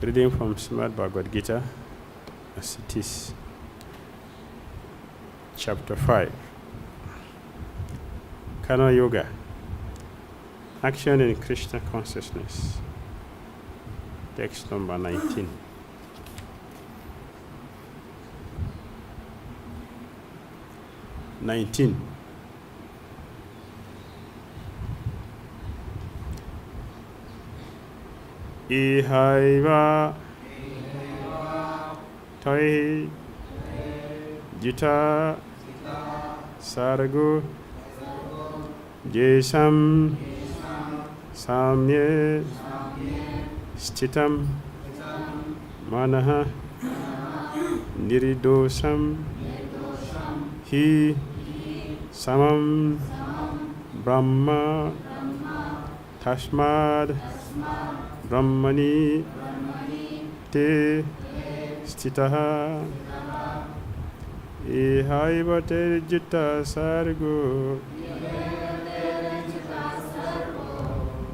Reading from Bhagavad-Gita as it is, Chapter 5, Karma Yoga, Action in Krishna Consciousness, text number 19. Ihaiva Toi Jita Sargu Jesam Samye Stitam Manaha Niridosam Hi Samam Brahma Tashmad Brahmani te stitaha ihaiva te jita sargo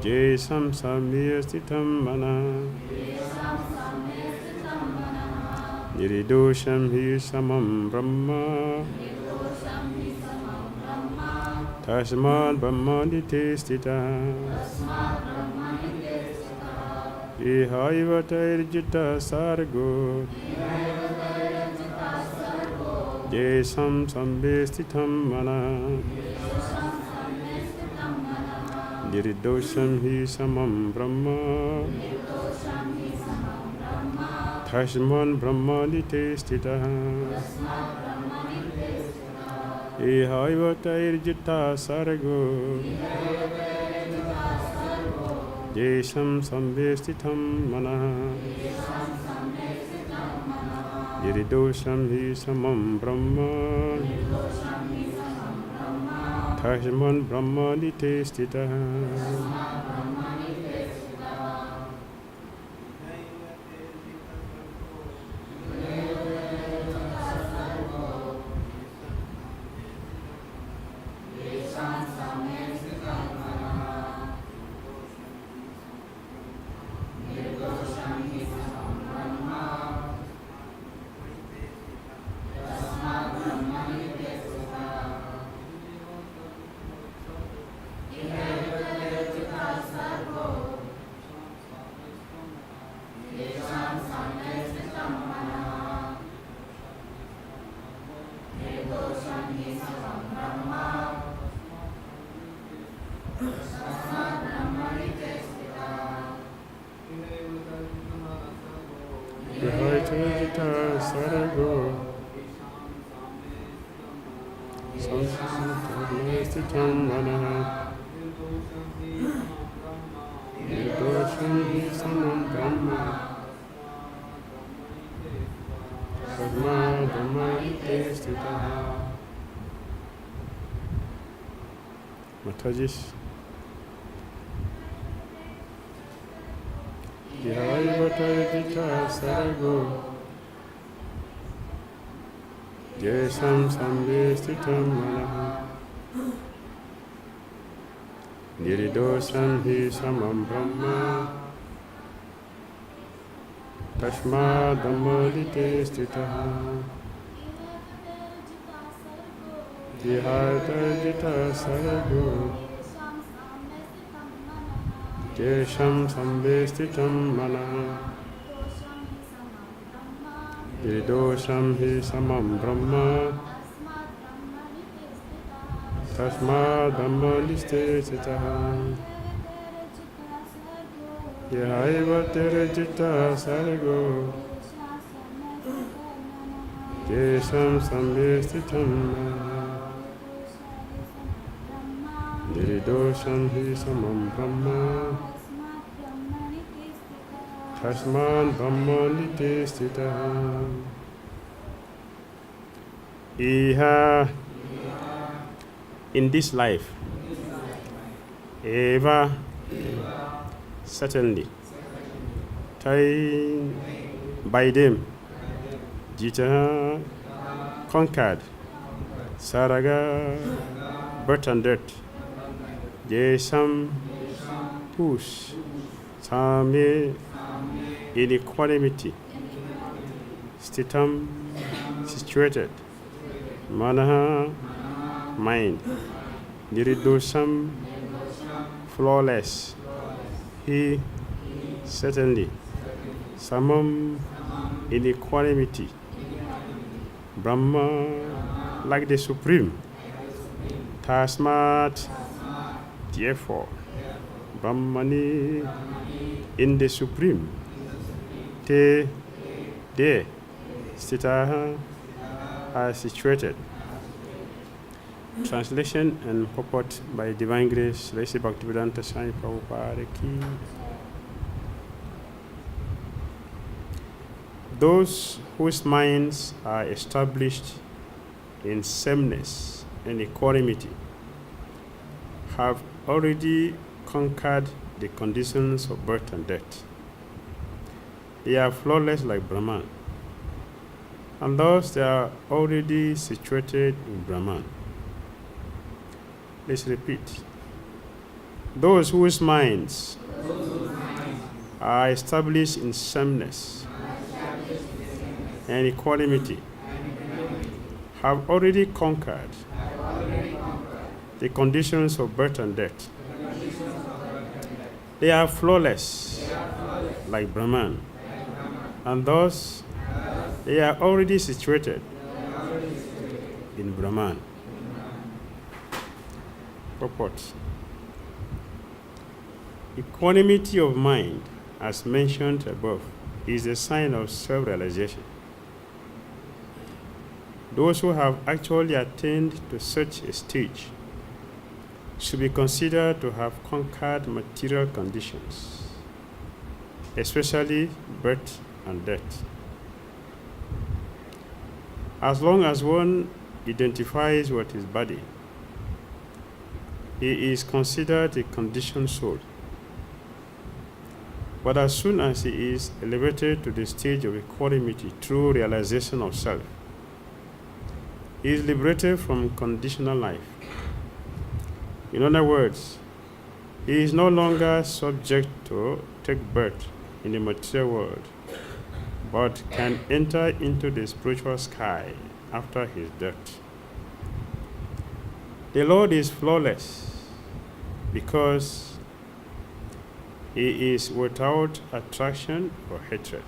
jesam samye stitam mana niridosham hi samam brahma tasmad brahmani te stitaha Ihaiva Tairjita Sargo Jesam Sambestitam Mana Niridosham Hi Samam Brahma Tashman Brahmani Testita Ihaiva Tairjita Sargo Jesam Sambestitam Mana Yiridosham Hi Samam Brahma Tashman Brahmani Testita Jita Sargo Samstitam Mana Nirdosham Hi Samam Brahma Padma Brahmani Testita Matajis Ihaiva Tairjita Sargo Jesam Sambestitam Mana Niridosam Hi Samam Brahma Tashma Dhammadite Stitaha Ihaiva Jita Sargo Jesam Sambestitam Mana Yiridosham Hi Samam Brahma Tasmad Brahmaniste Sitaha Ihaiva Terejita Sargo Jesam Sambestitam Mana Yiridosham Hi Samam Brahma Tasman Brahmani Testita Iha in this life Eva certainly Tai by them Jita conquered Saraga, birth and death. Jesam, whose, Same, inequanimity. Stitam, situated. Manaha, mind. Niridosam, flawless. He, certainly. Samam, inequanimity. Brahma, like the supreme. Tasmat, therefore. Brahmani, in the supreme. Te, de, stitaha, are situated. Translation and purport by Divine Grace, Srila Bhaktivedanta Swami Prabhupada Ki. Those whose minds are established in sameness and equanimity have already conquered the conditions of birth and death. They are flawless like Brahman, and thus they are already situated in Brahman. Let's repeat. Those whose minds are established in sameness and equanimity have already conquered the conditions of birth and death. They are flawless like Brahman, and thus they are already situated in Brahman. Purport. Equanimity of mind, as mentioned above, is a sign of self-realization. Those who have actually attained to such a stage should be considered to have conquered material conditions, especially birth and death. As long as one identifies what is body, he is considered a conditioned soul. But as soon as he is elevated to the stage of equanimity through realization of self, he is liberated from conditional life. In other words, he is no longer subject to take birth in the material world, but can enter into the spiritual sky after his death. The Lord is flawless because he is without attraction or hatred.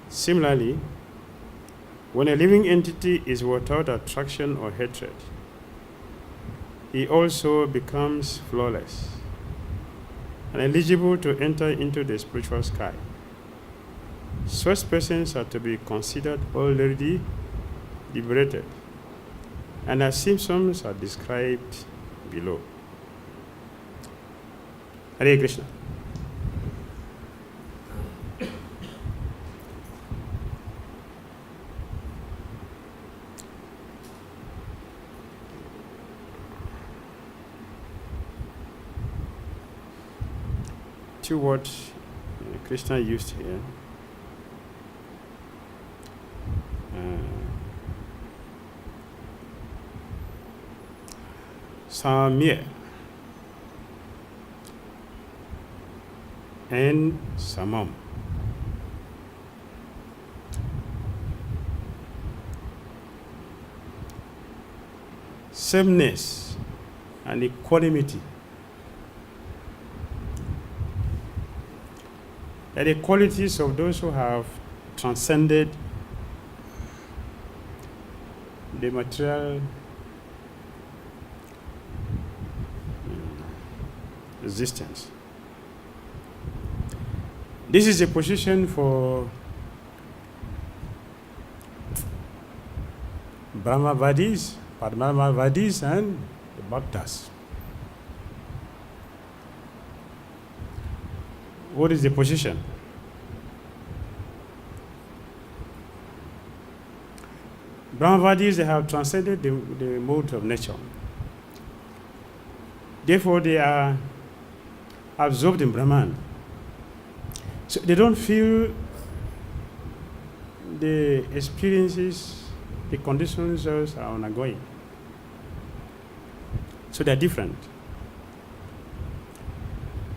Similarly, when a living entity is without attraction or hatred, he also becomes flawless and eligible to enter into the spiritual sky. Such persons are to be considered already liberated, and their symptoms are described below. Hare Krishna. Two words Krishna used here. Samya and Samam. Sameness and equanimity. Are the qualities of those who have transcended the material existence. This is a position for Brahmavadis, Padmavadis, and the Bhaktas. What is the position? Brahmavadis, they have transcended the mode of nature. Therefore, they are absorbed in Brahman. So they don't feel the experiences The conditions are ongoing. So they're different.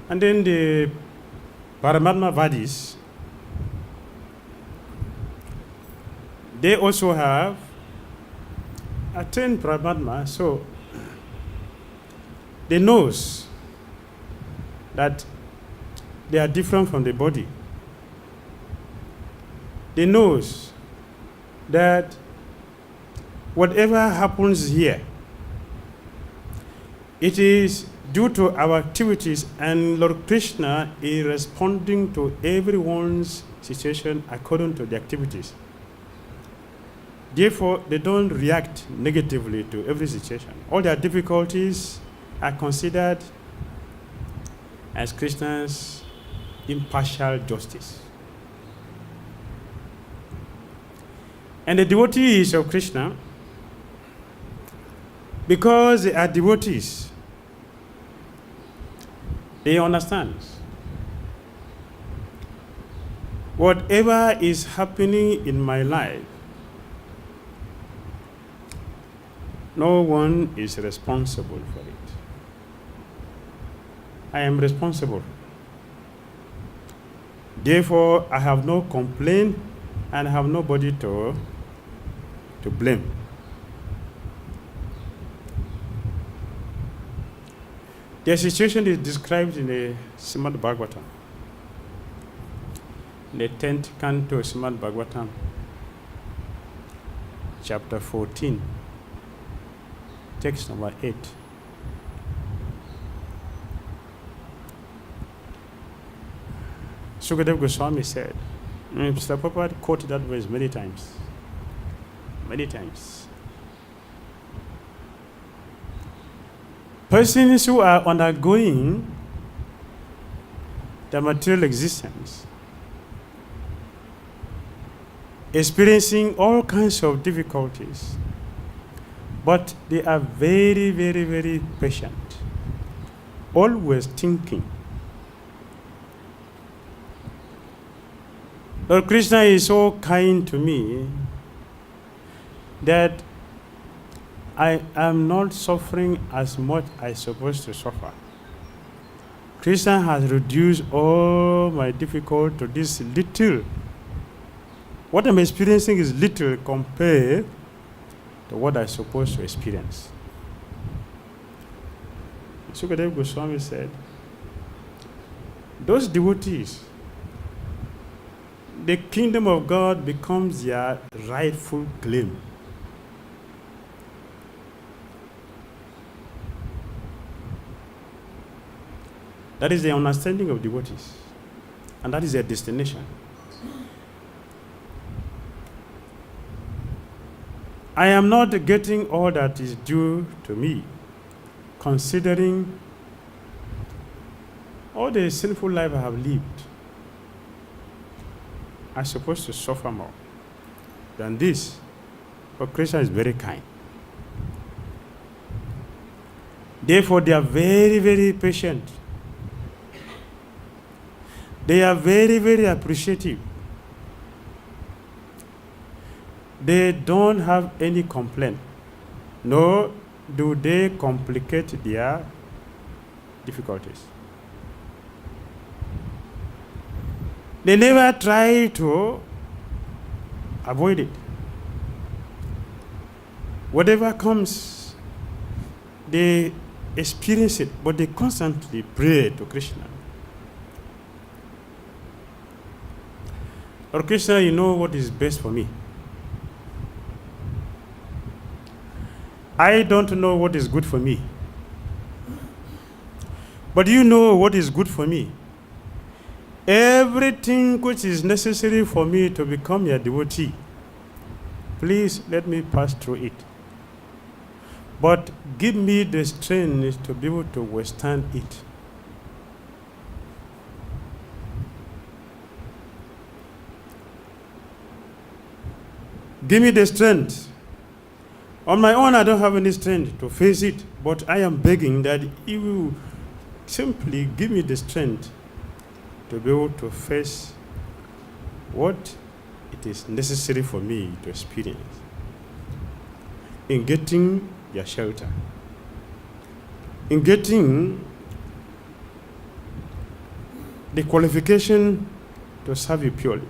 And then the Paramatma Vadis, they also have attained Paramatma, so they knows that they are different from the body. They knows that whatever happens here, it is due to our activities, and Lord Krishna is responding to everyone's situation according to the activities. Therefore, they don't react negatively to every situation. All their difficulties are considered as Krishna's impartial justice. And the devotees of Krishna, because they are devotees, they understand whatever is happening in my life, no one is responsible for it. I am responsible. Therefore, I have no complaint and I have nobody to blame. Their situation is described in the Srimad Bhagavatam, in the 10th canto of Srimad Bhagavatam, chapter 14, text number 8. Sukadeva Goswami said, Mr. Prabhupada quoted that verse many times. Many times. Persons who are undergoing the material existence, experiencing all kinds of difficulties, but they are very, very, very patient, always thinking. Lord Krishna is so kind to me that I am not suffering as much as I'm supposed to suffer. Krishna has reduced all my difficulty to this little. What I'm experiencing is little compared to what I'm supposed to experience. Sukadeva Goswami said, those devotees, the kingdom of God becomes their rightful claim. That is the understanding of devotees, and that is their destination. I am not getting all that is due to me, considering all the sinful life I have lived. I'm supposed to suffer more than this, but Krishna is very kind. Therefore, they are very, very patient. They are very, very appreciative. They don't have any complaint, nor do they complicate their difficulties. They never try to avoid it. Whatever comes, they experience it, but they constantly pray to Krishna. Lord Krishna, you know what is best for me. I don't know what is good for me. But you know what is good for me. Everything which is necessary for me to become your devotee, please let me pass through it. But give me the strength to be able to withstand it. Give me the strength. On my own, I don't have any strength to face it, but I am begging that you simply give me the strength to be able to face what it is necessary for me to experience. in getting their shelter, in getting the qualification to serve you purely.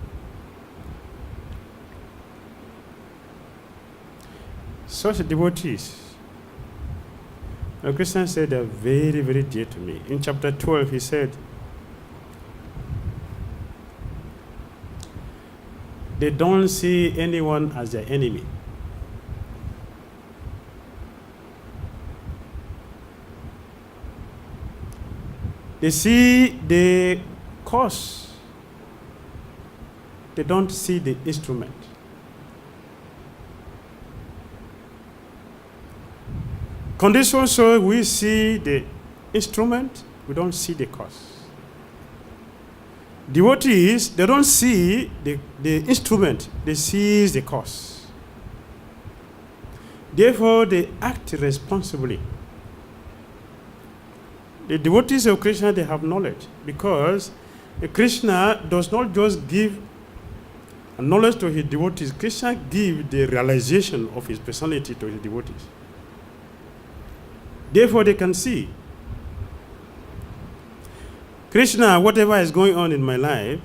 Such devotees, the Christian said, they're very, very dear to me. In chapter 12, he said, they don't see anyone as their enemy. They see the cause. They don't see the instrument. Conditions so we see the instrument, we don't see the cause. Devotees, they don't see the instrument, they see the cause. Therefore, they act responsibly. The devotees of Krishna, they have knowledge, because Krishna does not just give knowledge to his devotees. Krishna gives the realization of his personality to his devotees. Therefore, they can see. Krishna, whatever is going on in my life,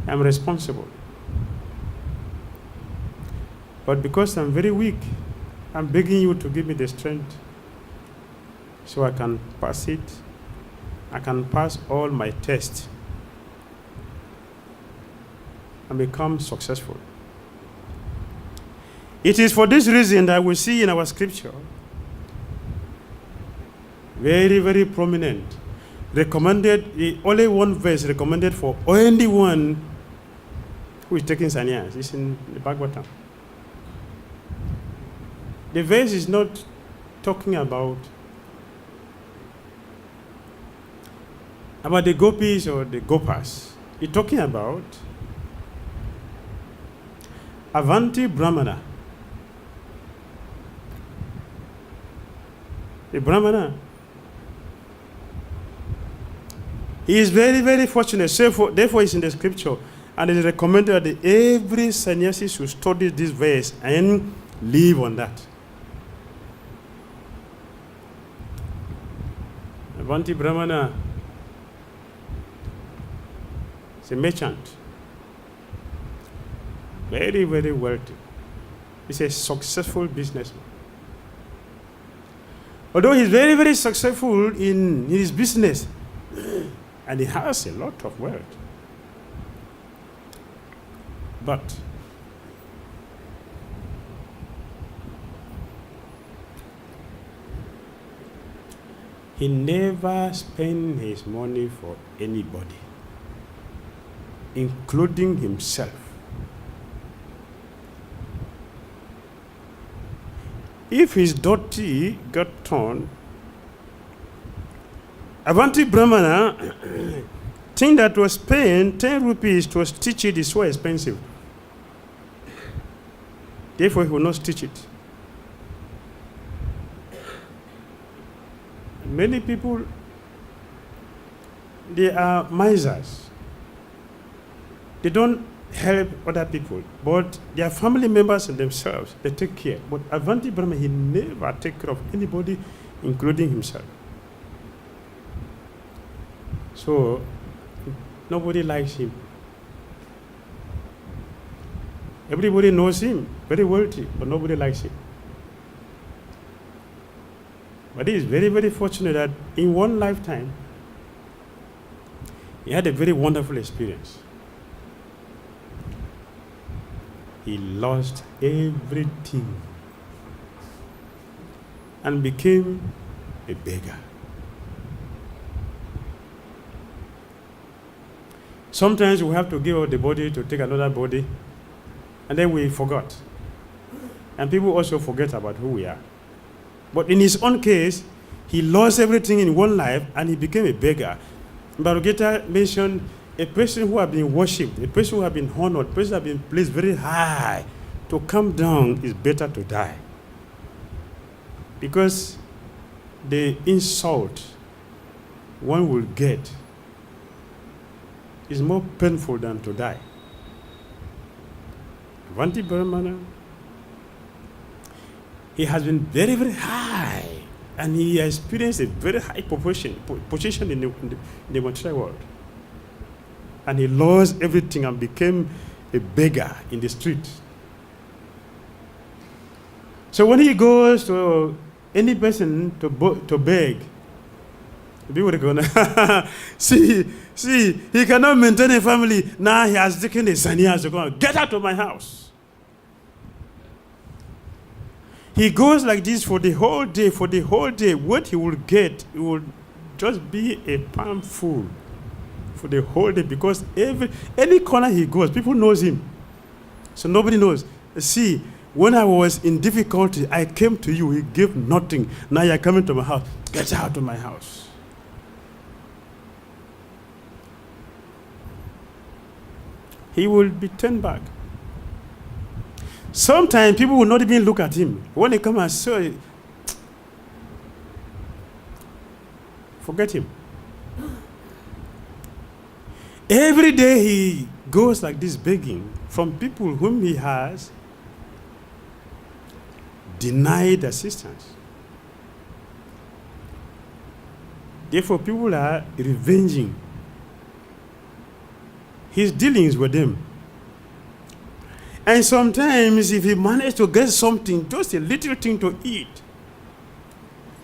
I'm responsible. But because I'm very weak, I'm begging you to give me the strength so I can pass it. I can pass all my tests and become successful. It is for this reason that we see in our scripture very, very prominent, recommended, only one verse recommended for anyone who is taking sannyas. It's in the Bhagavatam. The verse is not talking about the gopis or the gopas. It's talking about Avanti Brahmana. The Brahmana, he is very, very fortunate. Therefore, it's in the scripture, and it is recommended that every sannyasi should study this verse and live on that. Avanti Brahmana is a merchant, very, very wealthy. He's a successful businessman. Although he's very, very successful in his business, and he has a lot of wealth, but he never spent his money for anybody, including himself. If his daughter got torn, Avanti Brahmana think that was paying 10 rupees to stitch it is so expensive. Therefore, he will not stitch it. Many people, they are misers. They don't help other people, but their family members and themselves, they take care. But Avanti Brahmana, he never take care of anybody, including himself. So, nobody likes him. Everybody knows him, very wealthy, but nobody likes him. But he is very, very fortunate that in one lifetime, he had a very wonderful experience. He lost everything and became a beggar. Sometimes we have to give out the body to take another body, and then we forgot. And people also forget about who we are. But in his own case, he lost everything in one life and he became a beggar. Bhagavad-Gita mentioned a person who has been worshipped, a person who has been honored, a person who has been placed very high. To come down is better to die. Because the insult one will get is more painful than to die. Avanti Brahmana he has been very, very high. And he experienced a very high position in the material world. And he lost everything and became a beggar in the street. So when he goes to any person to beg, people are going to see, he cannot maintain a family. Now he has taken a sannyas to go, get out of my house. He goes like this for the whole day. What he will get, it will just be a palm full for the whole day, because any corner he goes, people knows him. So nobody knows. See, when I was in difficulty, I came to you, he gave nothing. Now you're coming to my house. Get out of my house. He will be turned back. Sometimes people will not even look at him. When they come and say, forget him. Every day he goes like this begging from people whom he has denied assistance. Therefore, people are revenging his dealings with them. And sometimes if he manages to get something, just a little thing to eat,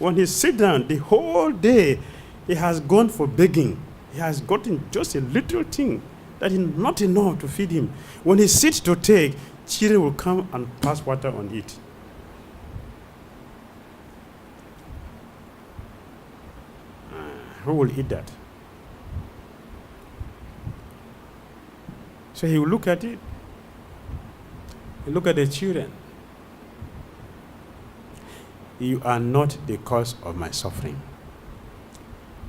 when he sits down, the whole day he has gone for begging. He has gotten just a little thing that is not enough to feed him. When he sits to take, children will come and pass water on it. Who will eat that? So he will look at it. Look at the children. You are not the cause of my suffering.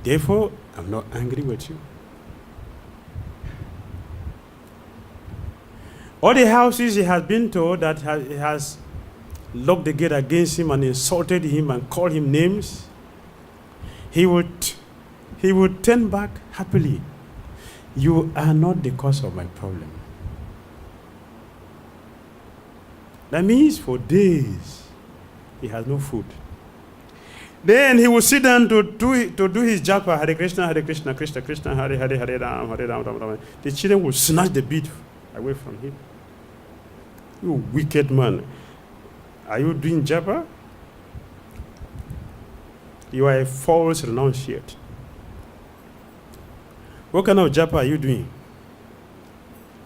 Therefore, I'm not angry with you. All the houses he has been to that he has locked the gate against him and insulted him and called him names, he would turn back happily. You are not the cause of my problem. That means for days he has no food. Then he will sit down to do his japa, Hare Krishna, Krishna Krishna, Hare Hare, Hare Ram, Hare Ram, Ram Ram. The children will snatch the bead away from him. You wicked man. Are you doing japa? You are a false renunciate. What kind of japa are you doing?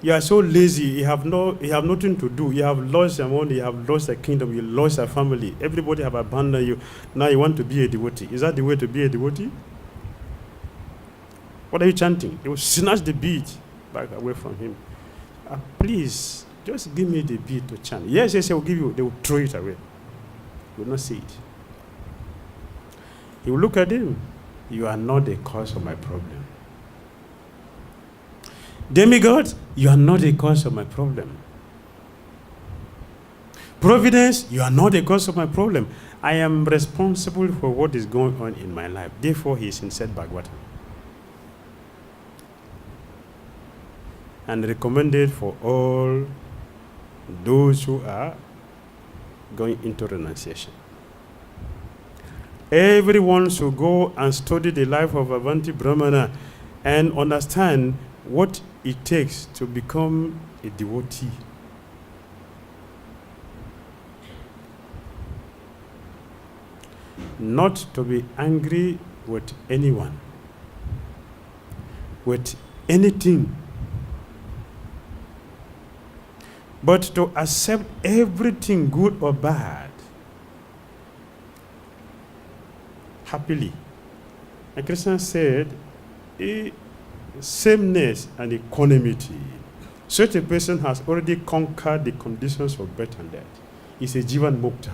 You are so lazy, you have nothing to do. You have lost your money, you have lost a kingdom, you lost a family. Everybody have abandoned you. Now you want to be a devotee. Is that the way to be a devotee? What are you chanting? They will snatch the bead back away from him. Please, just give me the bead to chant. Yes, I will give you. They will throw it away. You will not see it. He will look at him. You are not the cause of my problem. Demigod, you are not the cause of my problem. Providence, you are not the cause of my problem. I am responsible for what is going on in my life. Therefore, he is in said Bhagavatam. And recommended for all those who are going into renunciation. Everyone should go and study the life of Avanti Brahmana and understand what it takes to become a devotee. Not to be angry with anyone, with anything, but to accept everything, good or bad, happily. And Krishna said, sameness and equanimity. Such a person has already conquered the conditions of birth and death. He's a Jivan Mukta.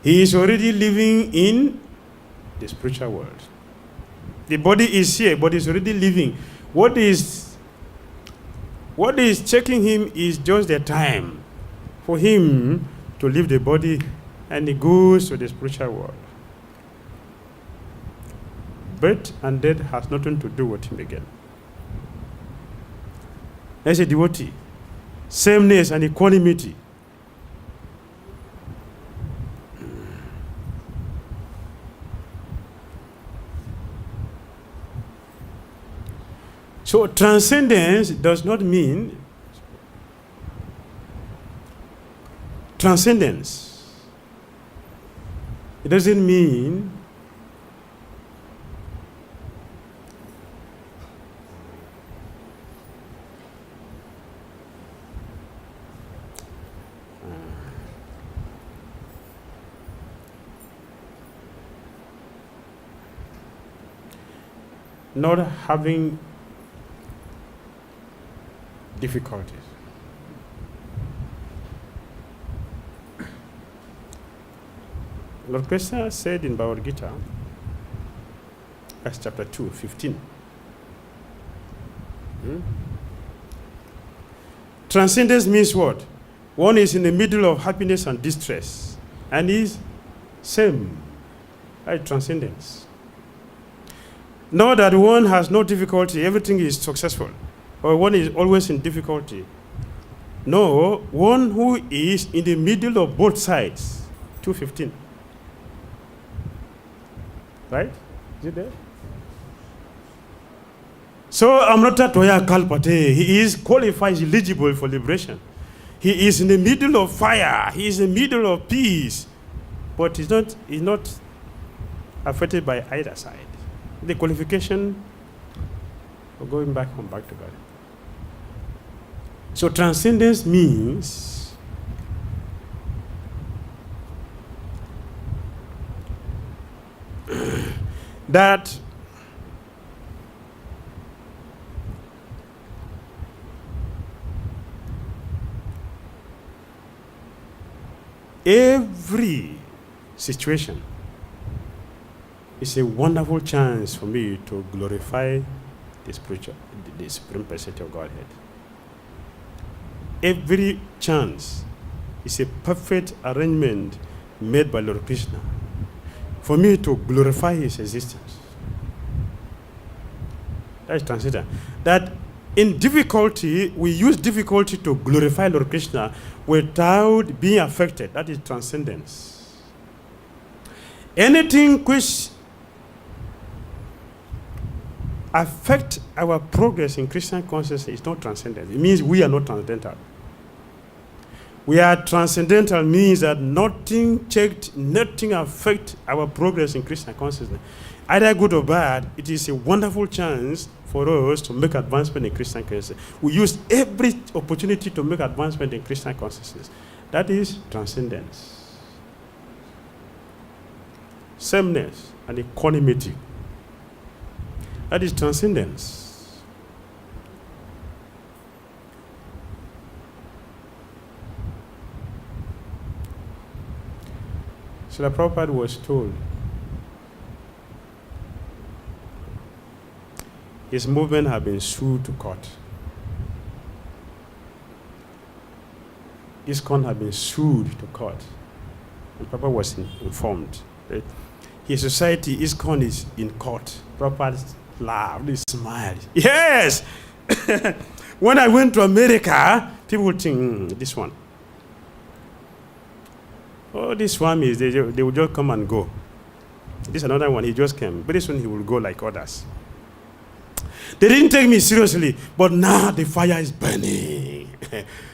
He is already living in the spiritual world. The body is here, but he's already living. What is checking him is just the time for him to leave the body, and he goes to the spiritual world. Birth and death has nothing to do with him again. As a devotee, sameness and equanimity. So transcendence does not mean transcendence. It doesn't mean not having difficulties. Lord Krishna said in Bhagavad-Gita, Acts chapter 2, 15. Transcendence means what? One is in the middle of happiness and distress, and is same. That is transcendence. Not that one has no difficulty, everything is successful, or one is always in difficulty. No, one who is in the middle of both sides. 2:15. Right? Is it there? So Amrata Toya Kalpate, he is qualified, eligible for liberation. He is in the middle of fire, he is in the middle of peace, but he's not affected by either side. The qualification of going back to God. So transcendence means that every situation is a wonderful chance for me to glorify the Supreme Personality of Godhead. Every chance is a perfect arrangement made by Lord Krishna for me to glorify his existence. That is transcendence. That in difficulty, we use difficulty to glorify Lord Krishna without being affected. That is transcendence. Anything which affect our progress in Christian consciousness is not transcendent. It means we are not transcendental. We are transcendental means that nothing checked, nothing affect our progress in Christian consciousness. Either good or bad, it is a wonderful chance for us to make advancement in Christian consciousness. We use every opportunity to make advancement in Christian consciousness. That is transcendence. Sameness and equanimity. That is transcendence. Srila Prabhupada was told his movement had been sued to court. ISKCON had been sued to court. And Prabhupada was informed. Right? His society, ISKCON, is in court. Prabhupada laughed, he smiled. Yes! When I went to America, people would think, this one. Oh, this one is, they will just come and go. This another one, he just came. Very soon he will go like others. They didn't take me seriously, but now the fire is burning.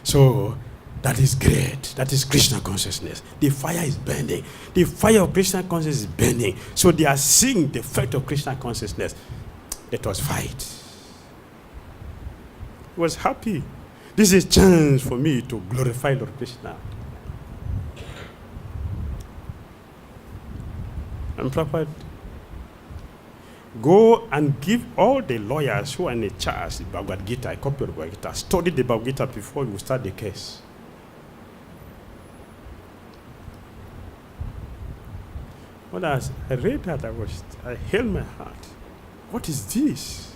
So that is great. That is Krishna consciousness. The fire is burning. The fire of Krishna consciousness is burning. So they are seeing the effect of Krishna consciousness. Let us fight. He was happy. This is a chance for me to glorify Lord Krishna. And Prabhupada, go and give all the lawyers who are in charge the Bhagavad-Gita, a copy of the Bhagavad-Gita. Study the Bhagavad-Gita before you start the case. When I read that, I held my heart. What is this?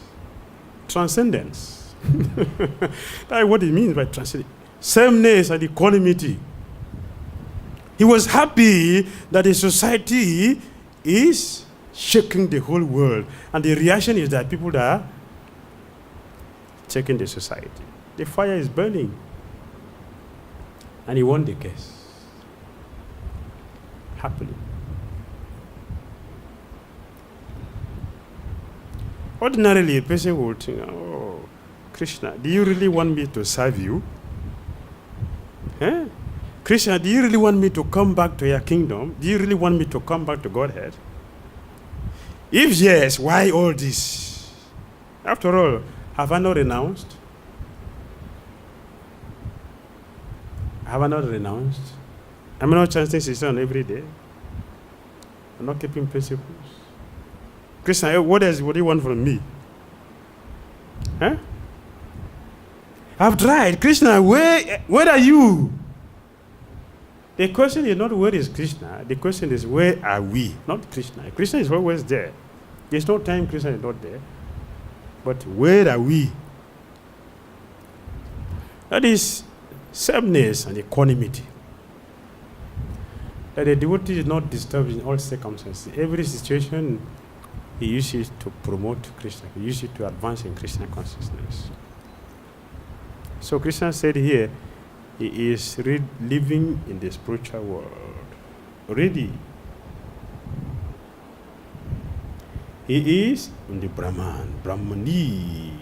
Transcendence. That's what it means by transcendence. Sameness and equanimity. He was happy that the society is shaking the whole world. And the reaction is that people are shaking the society. The fire is burning. And he won the case. Happily. Ordinarily, a person would think, oh, Krishna, do you really want me to serve you? Krishna, do you really want me to come back to your kingdom? Do you really want me to come back to Godhead? If yes, why all this? After all, have I not renounced? Have I not renounced? Am I not chanting Sisan every day? I'm not keeping principles. Krishna, what do you want from me? I've tried. Krishna, where are you? The question is not where is Krishna. The question is where are we? Not Krishna. Krishna is always there. There's no time Krishna is not there. But where are we? That is sameness and equanimity. That the devotee is not disturbed in all circumstances. Every situation, he uses to promote Krishna. He uses to advance in Krishna consciousness. So Krishna said here, he is living in the spiritual world already. He is in the Brahmani,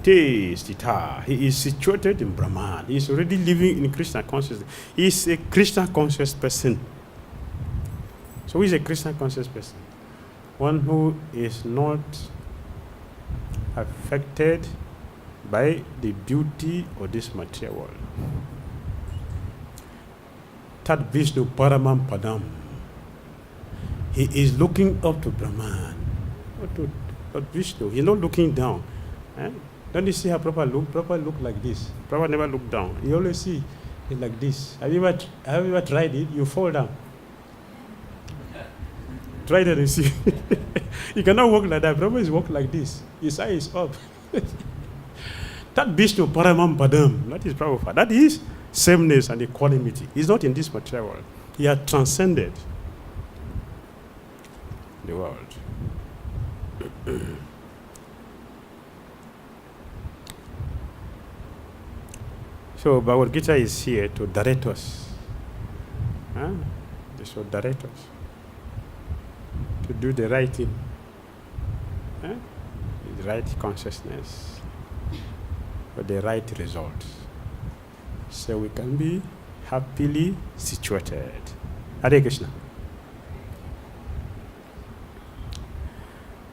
Te Stita. He is situated in Brahman. He is already living in Krishna consciousness. He is a Krishna conscious person. So who is a Krishna conscious person? One who is not affected by the beauty of this material world. Tat Vishnu Paramam Padam. He is looking up to Brahman, not to Vishnu. He's not looking down. Don't you see how Prabhupada look? Prabhupada look like this. Prabhupada never look down. You always see it like this. Have you ever tried it? You fall down. Try that and see. You cannot walk like that. Prabhupada is walk like this. His eye is up. That Vishnu Paramam Padam, that is Prabhupada. That is sameness and equanimity. He's not in this material world. He has transcended the world. So Bhagavad-Gita is here to direct us. This will direct us to do the right thing. The right consciousness for the right results. So we can be happily situated. Hare Krishna.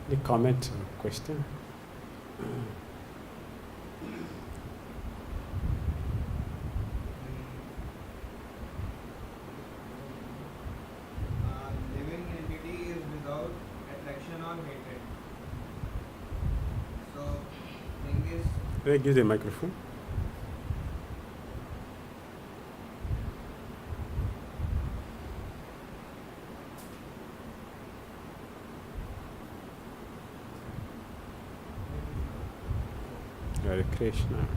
Any comment or question? Living entity is without attraction or hatred. So, thing is. Can I give the microphone? Hare Krishna.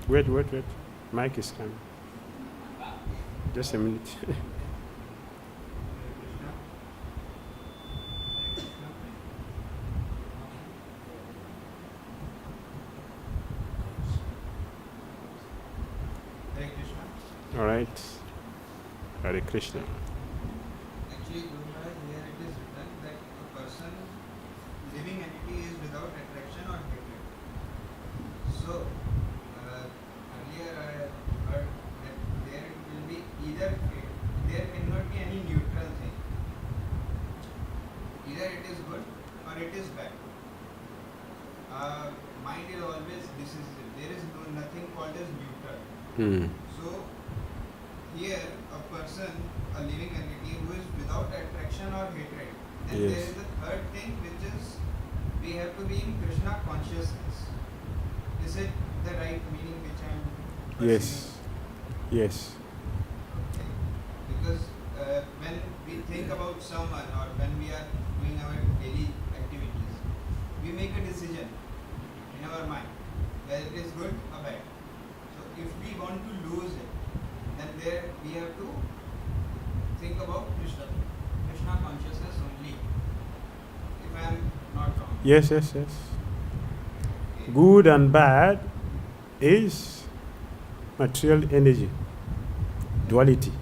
Wait. Mic is coming. Just a minute. All right. Hare Krishna. Actually, Guru Maharaj, here it is written that a person, living entity is without attraction or hatred. So, earlier I heard that there will be either, there cannot be any neutral thing. Either it is good or it is bad. Mind is always decisive. There is nothing called as neutral. So, here a person, a living entity who is without attraction or hatred. Then there is the third thing, which is we have to be in Krishna consciousness. Is it the right meaning which I am perceiving? Yes. Okay. Because when we think about someone or when we are doing our daily activities, we make a decision in our mind whether it is good or bad. So if want to lose it, then there we have to think about Krishna consciousness only. If I am not wrong. Yes. Good and bad is material energy. Duality.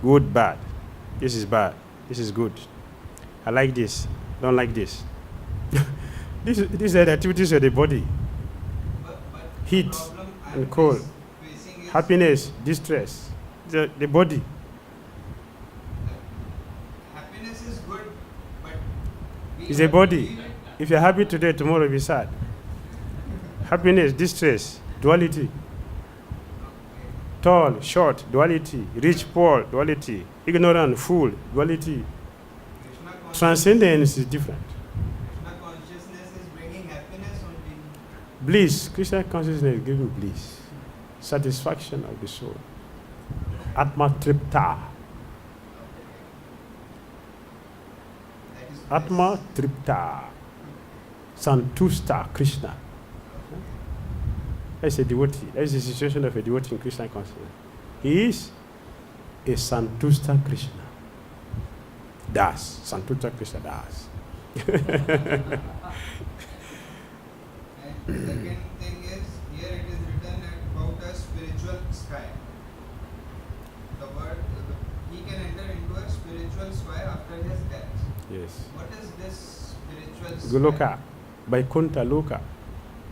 Good, bad. This is bad. This is good. I like this. Don't like this. These are the activities of the body. But Heat the problem and cold. facing is Happiness, distress. The body. happiness is good, but we It's a have to body. feel- If you're happy today, tomorrow you'll be sad. Happiness, distress, duality. Tall, short, duality. Rich, poor, duality. Ignorant, fool, duality. Krishna consciousness, Transcendence is different. Krishna consciousness is bringing happiness only. Bliss, Krishna consciousness is giving bliss, satisfaction of the soul. Atma tripta. That is Atma tripta. Santusta Krishna. That's a devotee. That's the situation of a devotee in Krishna consciousness. He is a Santusta Krishna. Das. Santusta Krishna Das. And second thing is, here it is written about a spiritual sky. The word, he can enter into a spiritual sky after his death. Yes. What is this spiritual sky? Goloka. Vaikuntha Loka.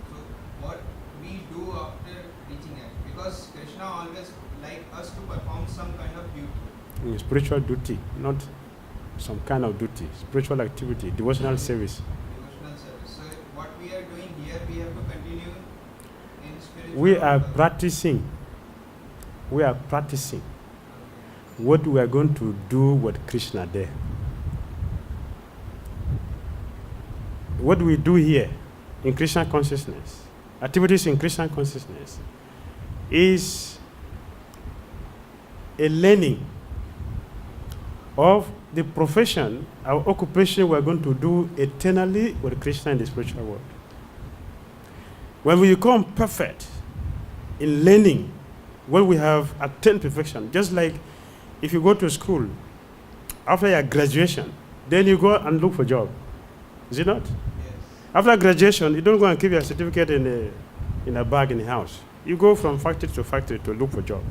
So what we do after reaching it? Because Krishna always like us to perform some kind of duty. Spiritual duty, not some kind of duty. Spiritual activity, devotional service. Devotional service. So what we are doing here, we have to continue in spiritual. We are order. practicing. We are practicing what we are going to do with Krishna there. What we do here in Krishna consciousness, activities in Krishna consciousness, is a learning of the profession, our occupation we are going to do eternally with Krishna in the spiritual world. When we become perfect in learning, when we have attained perfection, just like if you go to school, after your graduation, then you go and look for a job. Is it not? Yes. After graduation, you don't go and keep your certificate in a bag in the house. You go from factory to factory to look for a job.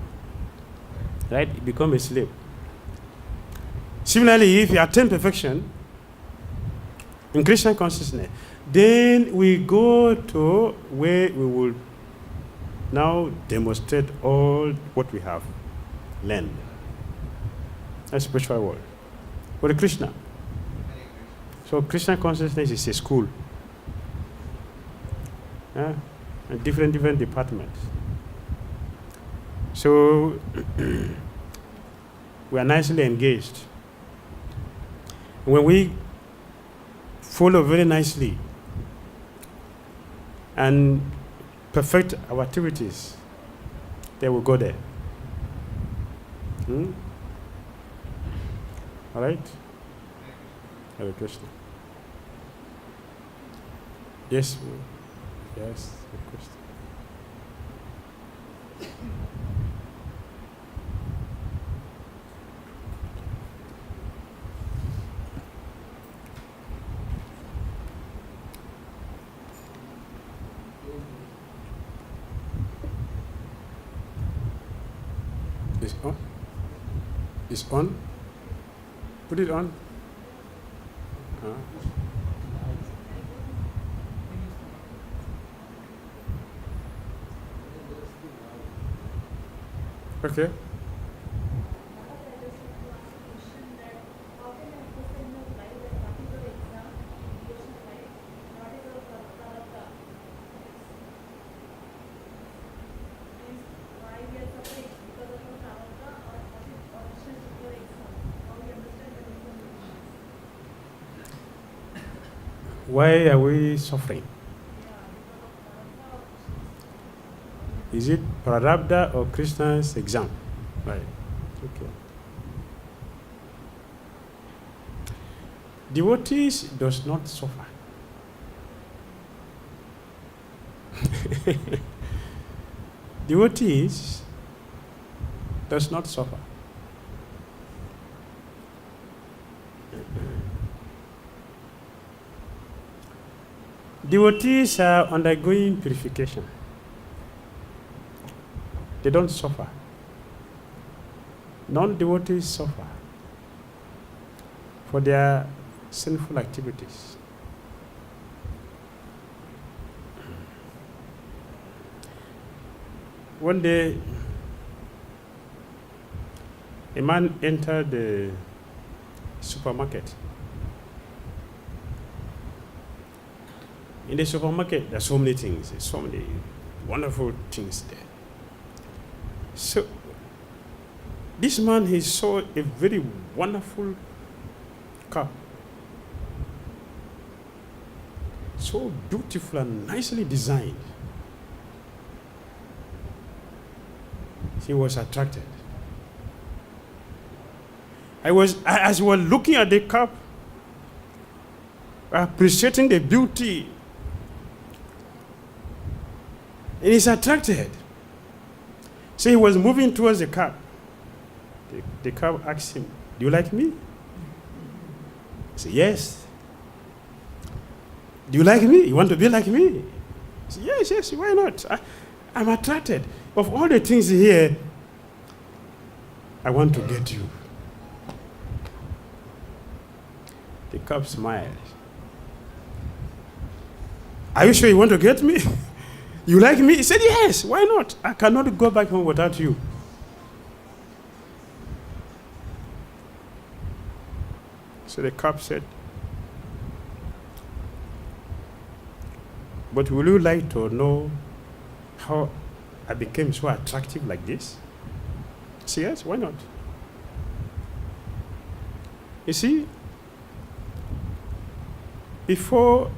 Right? You become a slave. Similarly, if you attain perfection in Krishna consciousness, then we go to where we will now demonstrate all what we have learned. That's spiritual world. With Krishna. Hare Krishna. So Krishna consciousness is a school. And different departments. So we are nicely engaged. When we follow very nicely and perfect our activities, they will go there. All right? Hare Krishna. Yes. Yes. Hare Krishna. It's on. It's on. Put it on. Okay. Why are we suffering? Is it Prarabdha or Krishna's exam? Right. Okay. Devotees does not suffer. Devotees does not suffer. Devotees are undergoing purification. They don't suffer. Non-devotees suffer for their sinful activities. One day, a man entered the supermarket. In the supermarket, there are so many things, so many wonderful things there. So, this man, he saw a very wonderful cup. So beautiful and nicely designed. He was attracted. As he was looking at the cup, appreciating the beauty, and he's attracted. So he was moving towards the cup. The cup asked him, "Do you like me?" He said, "Yes." "Do you like me? You want to be like me?" He said, "Yes, why not? I'm attracted. Of all the things here, I want to get you." The cup smiled. "Are you sure you want to get me? You like me?" He said, "Yes, why not? I cannot go back home without you." So the cup said, "But will you like to know how I became so attractive like this?" He said, "Yes, why not?" You see, before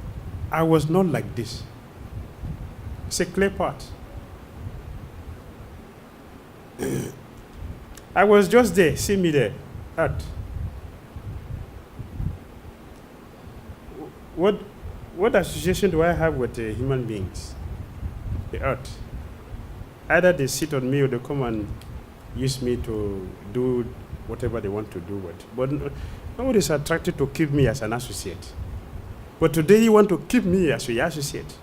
I was not like this. It's a clay pot. I was just there, see me there, earth. What association do I have with human beings? The earth. Either they sit on me or they come and use me to do whatever they want to do with. But nobody is attracted to keep me as an associate. But today you want to keep me as your associate.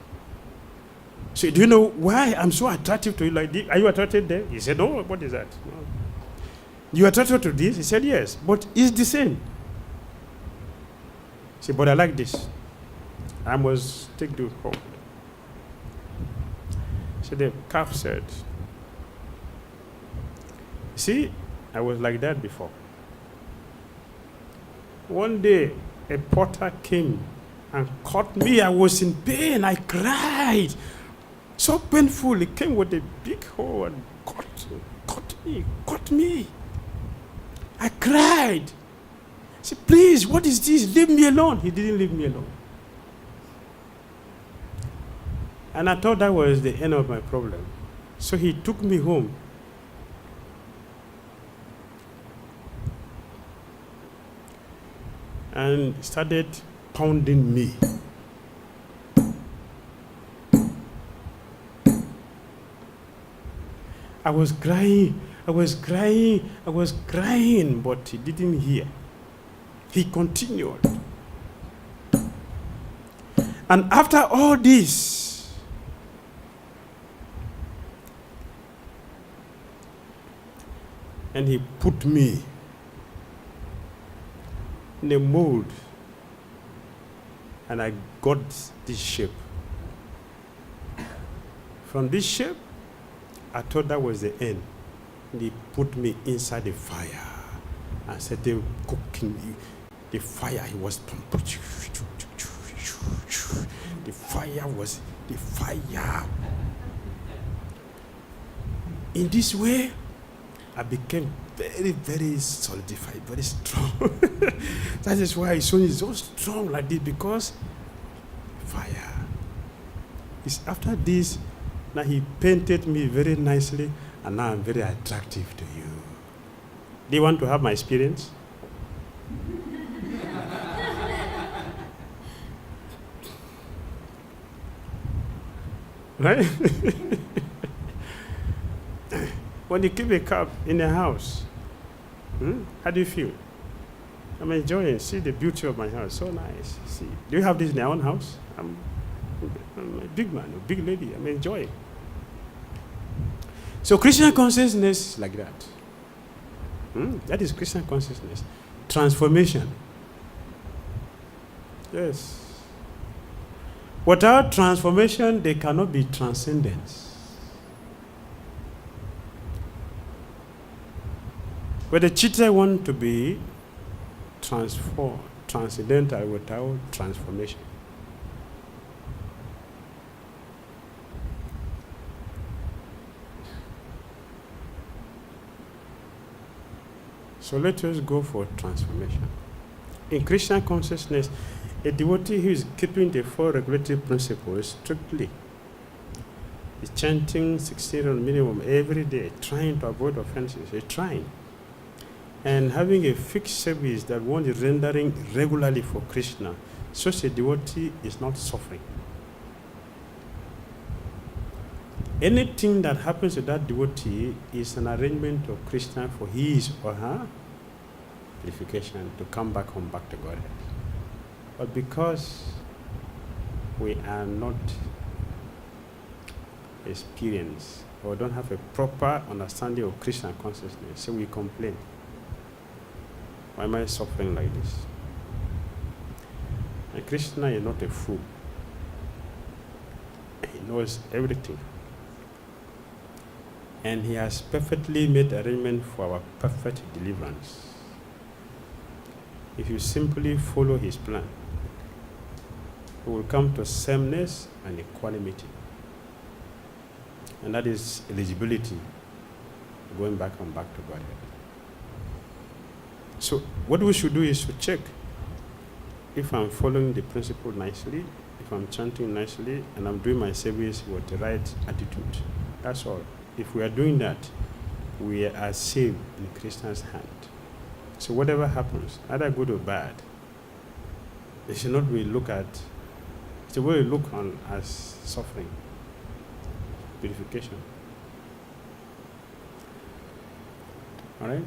So do you know why I'm so attractive to you like this? Are you attracted there? He said, "Oh, what is that?" No. "You attracted to this?" He said, "Yes, but it's the same." He said, "But I like this. I must take the home." So the calf said, "See, I was like that before. One day, a potter came and caught me. I was in pain. I cried. So painful. He came with a big hoe and caught me. I cried. I said, 'Please, what is this? Leave me alone.' He didn't leave me alone. And I thought that was the end of my problem. So he took me home. And started pounding me. I was crying, but he didn't hear. He continued. And after all this, and he put me in a mold, and I got this shape. From this shape, I thought that was the end. And he put me inside the fire and started cooking me. The fire, he was the fire was the fire. In this way, I became very, very solidified, very strong. That is why his son is so strong like this, because fire. It's after this, now he painted me very nicely, and now I'm very attractive to you. Do you want to have my experience? Right? When you keep a cup in a house, how do you feel? I'm enjoying. See the beauty of my house. So nice. See, do you have this in your own house? I'm a big man, a big lady. I'm enjoying. So Christian consciousness is like that. That is Christian consciousness. Transformation. Yes. Without transformation, there cannot be transcendence. But the cheetah want to be transcendental without transformation. So let us go for transformation. In Christian consciousness, a devotee who is keeping the 4 regulatory principles strictly is chanting 16 minimum every day, trying to avoid offenses, trying. And having a fixed service that one is rendering regularly for Krishna, such a devotee is not suffering. Anything that happens to that devotee is an arrangement of Krishna for his or her purification to come back home, back to Godhead. But because we are not experienced or don't have a proper understanding of Krishna consciousness, so we complain. Why am I suffering like this? And Krishna is not a fool. He knows everything. And he has perfectly made arrangement for our perfect deliverance. If you simply follow his plan, we will come to sameness and equanimity. And that is eligibility, going back and back to Godhead. So what we should do is to check if I'm following the principle nicely, if I'm chanting nicely, and I'm doing my service with the right attitude. That's all. If we are doing that, we are saved in Krishna's hand. So whatever happens, either good or bad, it should not be looked at. It's the way we look on as suffering, purification. All right?